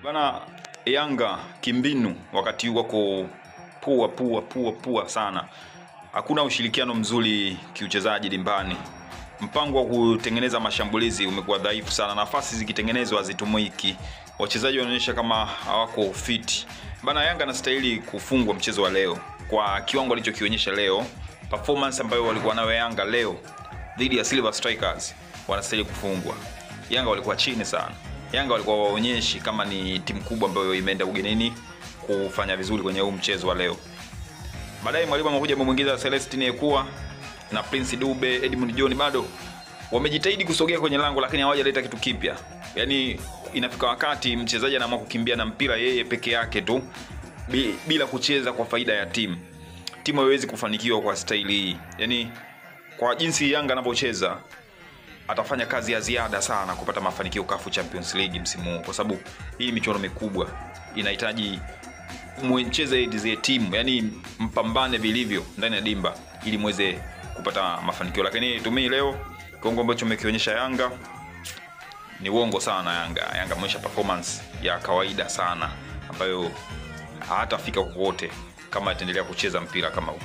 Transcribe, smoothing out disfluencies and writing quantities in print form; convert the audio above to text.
Bana, Yanga kimbinu wakati wako pua sana. Hakuna ushirikiano mzuri kiuchezaji dimbani. Mpango wa kutengeneza mashambulizi umekuwa dhaifu sana. Nafasi zikitengenezwa hazitumiki. Wachezaji wanaonyesha kama hawako fit. Bana, Yanga anastahili kufungwa mchezo wa leo. Kwa kiwango alichokionyesha leo, performance ambayo walikuwa nayo Yanga leo dhidi ya Silver Strikers, wanastahili kufungwa. Yanga walikuwa chini sana. Yanga walikuwa waonyeshi kama ni timu kubwa ambayo imeenda ugenini kufanya vizuri kwenye huu mchezo wa leo. Baadaye mwalimu amekuja amemwingiza Celestine Ekua na Prince Dube, Edmund John, bado wamejitahidi kusogea kwenye lango lakini hawajaleta kitu kipya. Yaani inafika wakati mchezaji anaamua kukimbia na mpira yeye peke yake tu bila kucheza kwa faida ya timu. Timu haiwezi kufanikiwa kwa staili hii. Yaani kwa jinsi Yanga anapocheza atafanya kazi ya ziada sana kupata mafanikio CAF Champions League msimu huu, kwa sababu hii michuano mikubwa inahitaji mcheze hizi timu, yani mpambane vilivyo ndani ya dimba ili muweze kupata mafanikio. Lakini tumii leo kiwango ambacho umekionyesha Yanga ni uongo sana. Yanga mwisha performance ya kawaida sana ambayo hatafika kokote kama ataendelea kucheza mpira kama huu.